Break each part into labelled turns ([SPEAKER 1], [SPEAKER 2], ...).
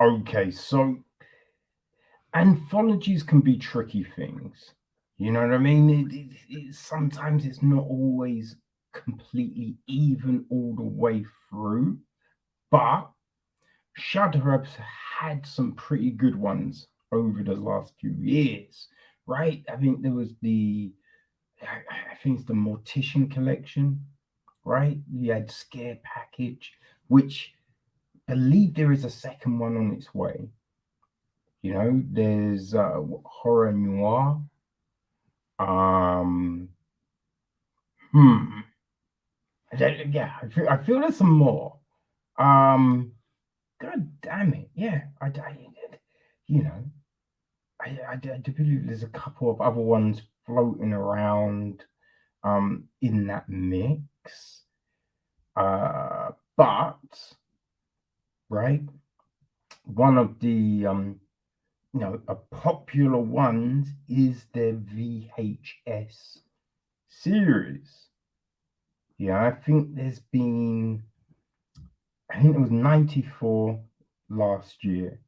[SPEAKER 1] Okay, so anthologies can be tricky things. You know what I mean? Sometimes it's not always completely even all the way through, but Shudders had some pretty good ones over the last few years, right? I think there was I think it's the Mortician collection, right? You had Scare Package, which I believe there is a second one on its way. You know, there's Horror Noir. Um, hmm. Yeah, I feel there's some more. Um, God damn it. Yeah, you know, I do believe there's a couple of other ones floating around in that mix. But right, one of the a popular ones is their VHS series. Yeah, I think it was 94 last year,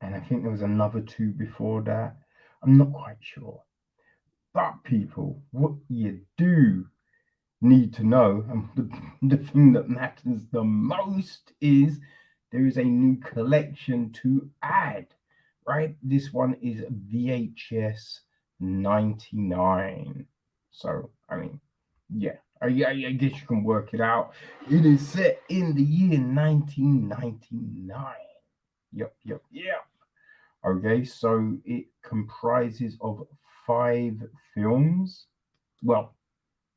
[SPEAKER 1] and I think there was another two before that. I'm not quite sure. But people, what you do need to know, and the thing that matters the most is there is a new collection to add, right? This one is VHS 99. So, I mean, yeah, I guess you can work it out. It is set in the year 1999. Yep, yep, yep. Okay, so it comprises of five films. Well,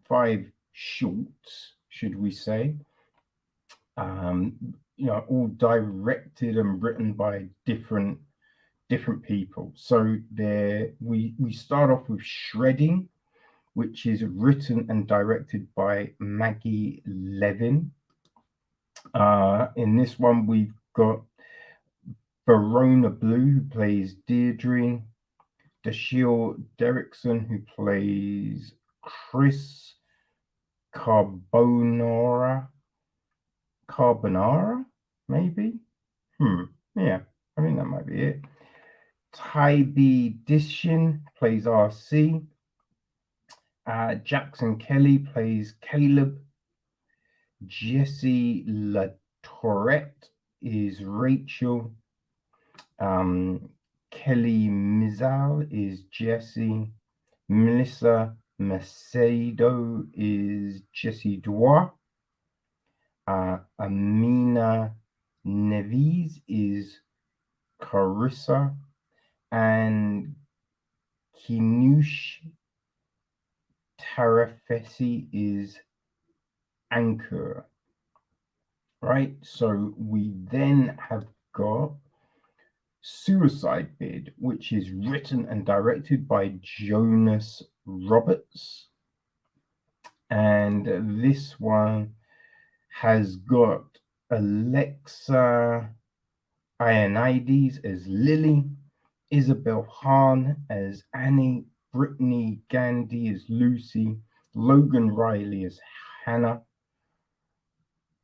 [SPEAKER 1] five shorts, should we say? Um, all directed and written by different people. So there, we start off with Shredding, which is written and directed by Maggie Levin. In this one, we've got Verona Blue, who plays Deirdre, Dashiell Derrickson, who plays Chris Carbonara. Carbonara, maybe? Yeah, I think that might be it. Tybee Dishin plays RC. Jackson Kelly plays Caleb. Jessie LaTourette is Rachel. Um, Kelly Mizal is Jessie. Melissa Macedo is Jessie Dwa. Amina Neves is Carissa. And Kinush Tarafesi is Anchor. Right? So we then have got Suicide Bid, which is written and directed by Johannes Roberts. And this one has got Alexa Ionides as Lily, Isabel Hahn as Annie, Brittany Gandy as Lucy, Logan Riley as Hannah,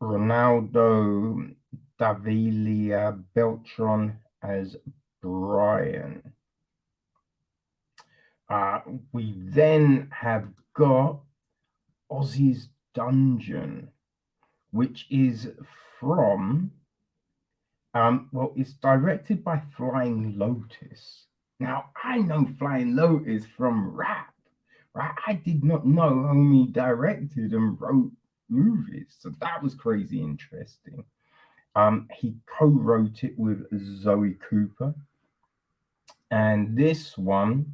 [SPEAKER 1] Ronaldo Davilia Beltran as Brian. We then have got Ozzy's Dungeon, which is from, it's directed by Flying Lotus. Now, I know Flying Lotus from rap, right? I did not know homie directed and wrote movies, so that was crazy interesting. He co-wrote it with Zoe Cooper, and this one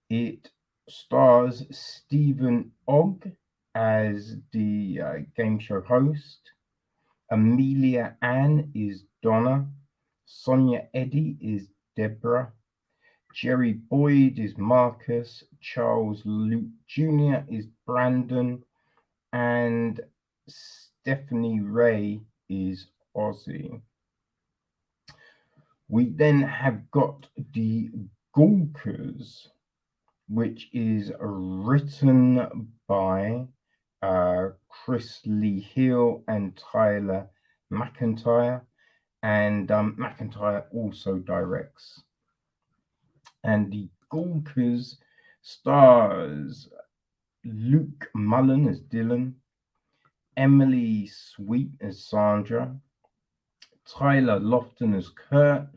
[SPEAKER 1] it stars Stephen Ogg as the game show host. Amelia Ann is Donna. Sonia Eddy is Deborah. Jerry Boyd is Marcus. Charles Luke Jr. is Brandon. And Stephanie Ray is Ozzy. We then have got the Gawkers, which is written by Chris Lee Hill and Tyler MacIntyre. and MacIntyre also directs. And the Gawkers stars Luke Mullen as Dylan, Emily Sweet as Sandra, Tyler Lofton as Kurt,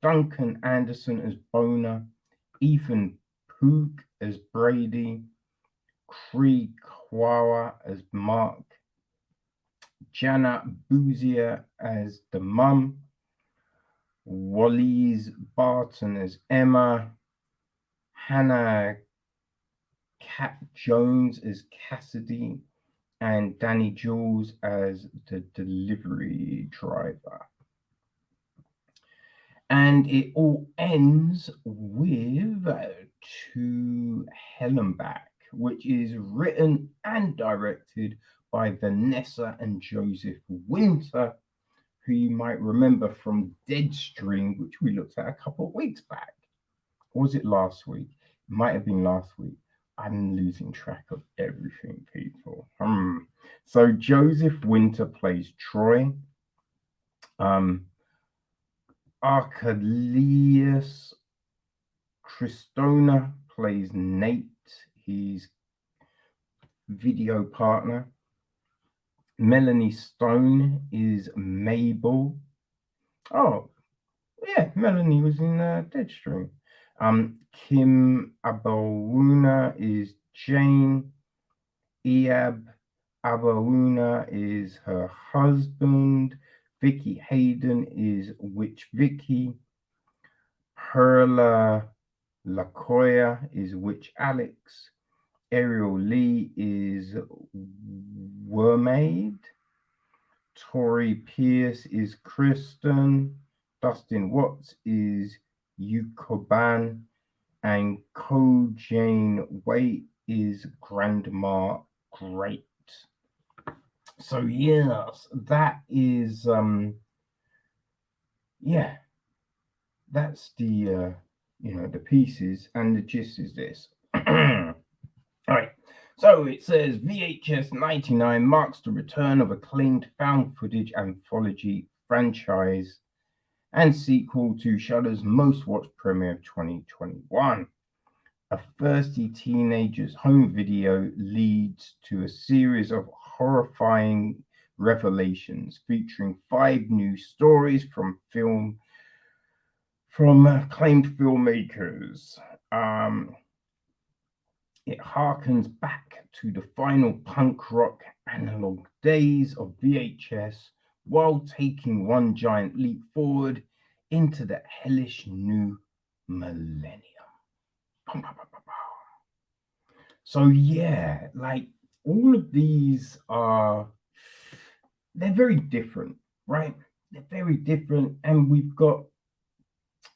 [SPEAKER 1] Duncan Anderson as Boner, Ethan Pook as Brady, Cree Kwawa as Mark, Jana Bouzier as the mum, Wallis Barton as Emma, Hannah Cat Jones as Cassidy, and Danny Jules as the delivery driver. And it all ends with To Hell and Back, which is written and directed by Vanessa and Joseph Winter, who you might remember from Deadstream, which we looked at a couple of weeks back. Or was it last week? It might have been last week. I'm losing track of everything, people. So Joseph Winter plays Troy. Archelaus Christona plays Nate, his video partner. Melanie Stone is Mabel. Oh, yeah, Melanie was in Deadstream. Kim Abawuna is Jane. Eab Abawuna is her husband. Vicky Hayden is Witch Vicky. Perla Lakoya is Witch Alex. Ariel Lee is Wermaid. Tori Pierce is Kristen. Dustin Watts is Yukoban. And Ko Jane Waite is Grandma Great. So yes, that is yeah, that's the the pieces, and the gist is this. All right. So it says VHS 99 marks the return of acclaimed found footage anthology franchise and sequel to Shudders' most watched premiere of 2021. A thirsty teenager's home video leads to a series of horrifying revelations featuring 5 new stories from acclaimed filmmakers. It harkens back to the final punk rock analog days of VHS while taking one giant leap forward into the hellish new millennium. So yeah, like all of these they're very different, right? They're very different, and we've got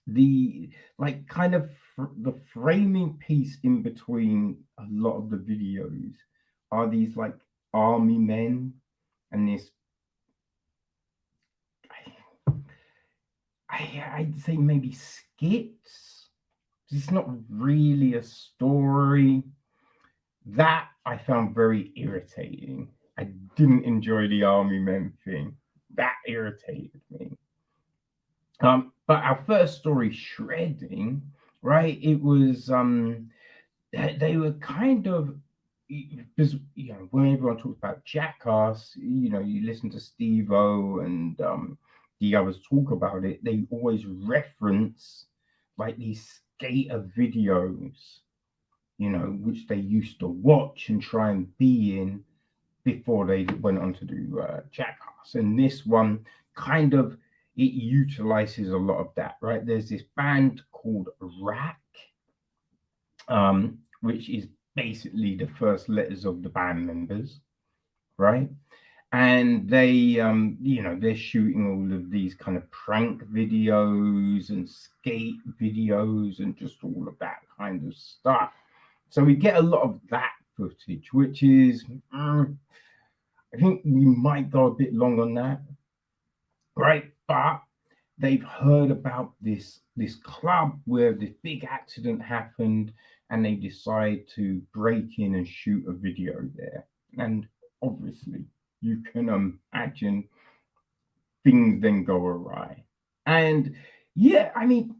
[SPEAKER 1] the like kind of the framing piece in between a lot of the videos are these like army men and this I'd say maybe skits. It's not really a story. That I found very irritating. I didn't enjoy the army men thing. That irritated me. But our first story, Shredding, right? It was they were kind of because when everyone talks about Jackass, you listen to Steve-O and the others talk about it, they always reference like these skater videos, which they used to watch and try and be in before they went on to do Jackass. And this one kind of it utilizes a lot of that, right? There's this band called Rack, which is basically the first letters of the band members, right? And they, they're shooting all of these kind of prank videos and skate videos and just all of that kind of stuff. So we get a lot of that footage, which is, I think we might go a bit long on that, right? But they've heard about this club where this big accident happened, and they decide to break in and shoot a video there. And obviously, you can imagine things then go awry. And yeah, I mean,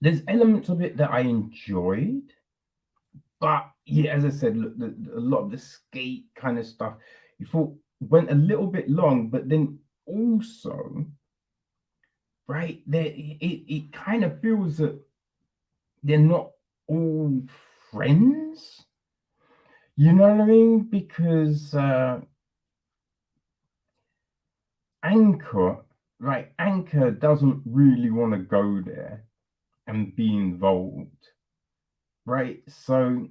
[SPEAKER 1] there's elements of it that I enjoyed, but yeah, as I said, look, a lot of the skate kind of stuff, you thought went a little bit long, but then also, right, there it kind of feels that they're not all friends. You know what I mean? Because Anchor, right? Anchor doesn't really want to go there and be involved, right? So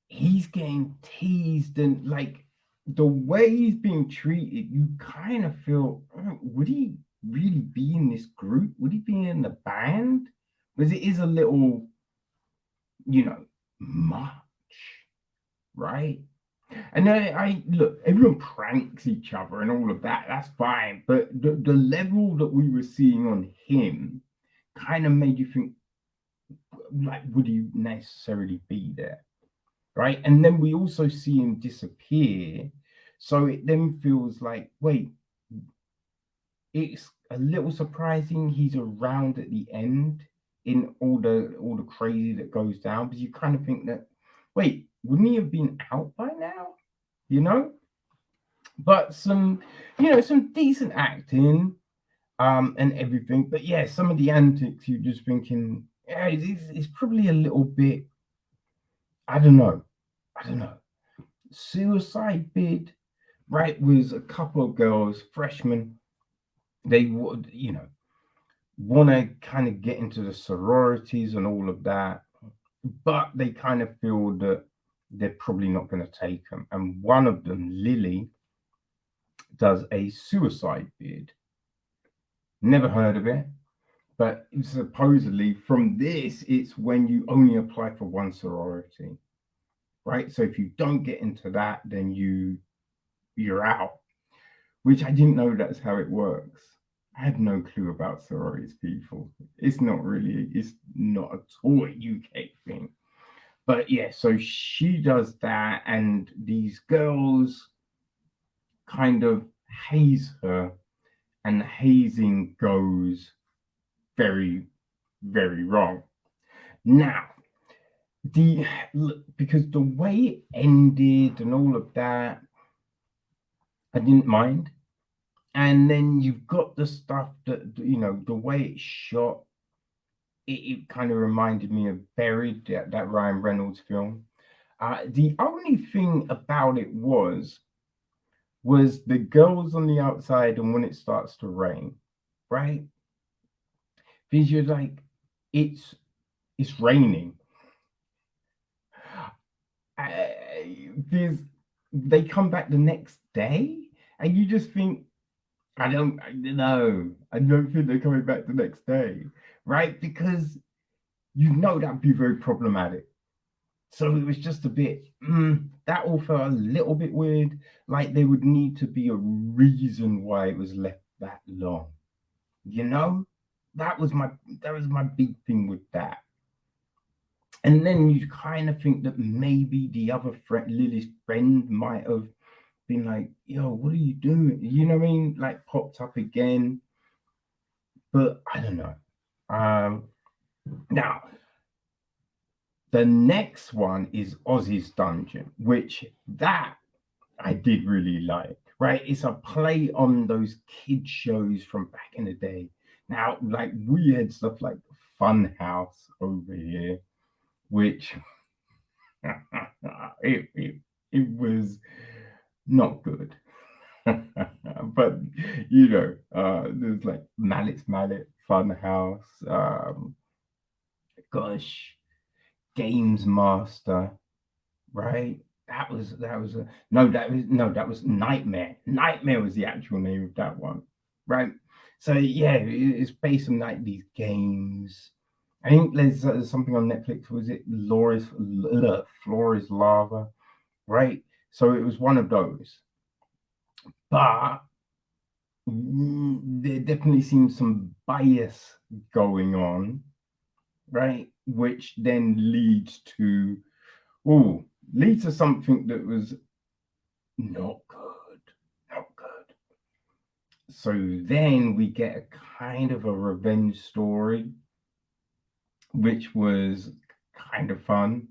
[SPEAKER 1] he's getting teased, and like the way he's being treated, you kind of feel, would he really be in this group? Would he be in the band? Because it is a little, much, right? And I look, everyone pranks each other and all of that. That's fine, but the level that we were seeing on him kind of made you think, like, would he necessarily be there, right? And then we also see him disappear, so it then feels like, wait, it's a little surprising he's around at the end in all the crazy that goes down, because you kind of think that, wait, wouldn't he have been out by now? You know? But some decent acting, and everything. But yeah, some of the antics, you're just thinking, yeah, it's probably a little bit, I don't know. I don't know. Suicide bid, right, was a couple of girls, freshmen. They would, want to kind of get into the sororities and all of that, but they kind of feel that they're probably not going to take them. And one of them, Lily, does a suicide bid. Never heard of it, but supposedly from this, it's when you only apply for one sorority, right? So if you don't get into that, then you're out. Which I didn't know that's how it works. I had no clue about sororities, people. It's not at all a UK thing. But yeah, so she does that, and these girls kind of haze her, and the hazing goes very, very wrong. Now, the because the way it ended and all of that, I didn't mind. And then you've got the stuff that, the way it's shot, it kind of reminded me of Buried, that Ryan Reynolds film. The only thing about it was the girls on the outside, and when it starts to rain, right? Because you're like, it's raining. Because they come back the next day, and you just think, I don't know. I don't think they're coming back the next day, right? Because that'd be very problematic. So it was just a bit, that all felt a little bit weird. Like there would need to be a reason why it was left that long. You know, that was my big thing with that. And then you kind of think that maybe the other friend, Lily's friend, might have been like, yo, what are you doing? You know what I mean? Like popped up again. But I don't know. Now, the next one is Ozzy's Dungeon, which that I did really like, right? It's a play on those kid shows from back in the day. Now, like we had stuff like Funhouse over here, which it was not good. But there's like Mallet's Mallet, Funhouse, gosh, Games Master, right? That was Nightmare. Nightmare was the actual name of that one, right? So yeah, it's based on like these games. I think there's something on Netflix. Was it Floor is Lava, right? So it was one of those, but there definitely seems some bias going on, right? Which then leads to something that was not good, not good. So then we get a kind of a revenge story, which was kind of fun.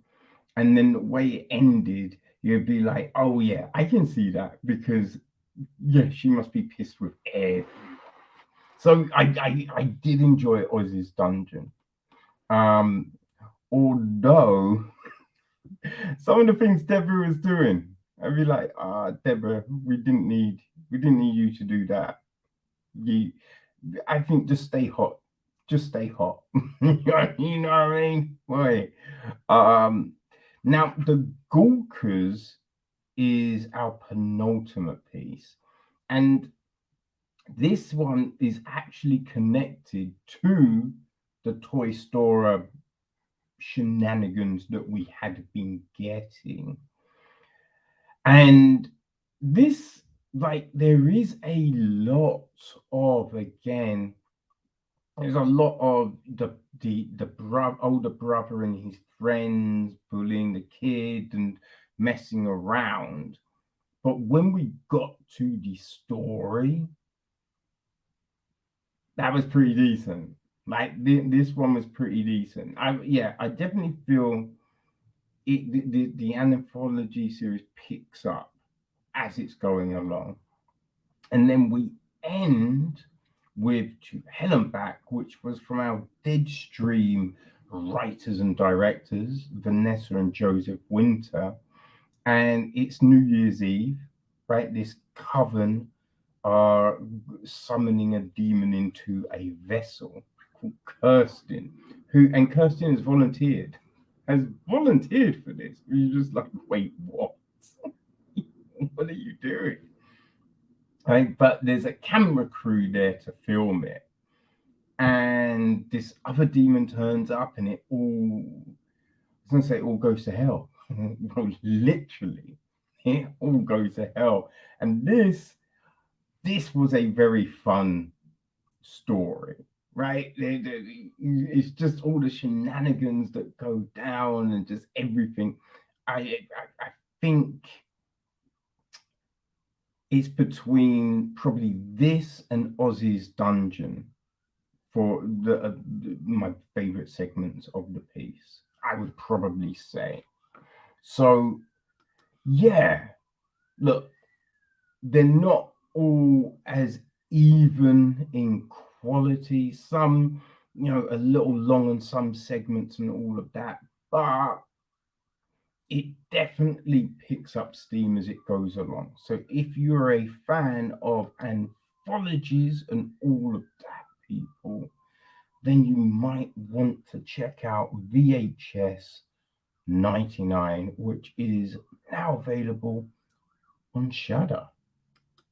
[SPEAKER 1] And then the way it ended, you'd be like, oh yeah, I can see that, because yeah, she must be pissed with air. So I did enjoy Ozzy's Dungeon. Um, although some of the things Deborah was doing, I'd be like, Deborah, we didn't need you to do that. You, I think just stay hot, just stay hot. You know what I mean? Boy. Um, now the Gawkers is our penultimate piece, and this one is actually connected to the Toy Store shenanigans that we had been getting. And this, like, there is a lot of, again, there's a lot of the older brother and his friends bullying the kid and messing around. But when we got to the story, that was pretty decent. Like this one was pretty decent. I definitely feel the anthology series picks up as it's going along, and then we end with To Hell and Back, which was from our Deadstream writers and directors, Vanessa and Joseph Winter, and it's New Year's Eve, right? This coven are summoning a demon into a vessel called Kirsten, and Kirsten has volunteered for this. You're just like, wait, what? What are you doing? Right? But there's a camera crew there to film it. And this other demon turns up, and I was going to say it all goes to hell. Well, literally, it all goes to hell. And this was a very fun story, right? It's just all the shenanigans that go down and just everything. I think it's between probably this and Ozzy's Dungeon for my favorite segments of the piece, I would probably say. So yeah, look, they're not all as even in quality. Some, a little long on some segments and all of that, but it definitely picks up steam as it goes along. So if you're a fan of anthologies and all of that, people, then you might want to check out VHS 99, which is now available on Shudder.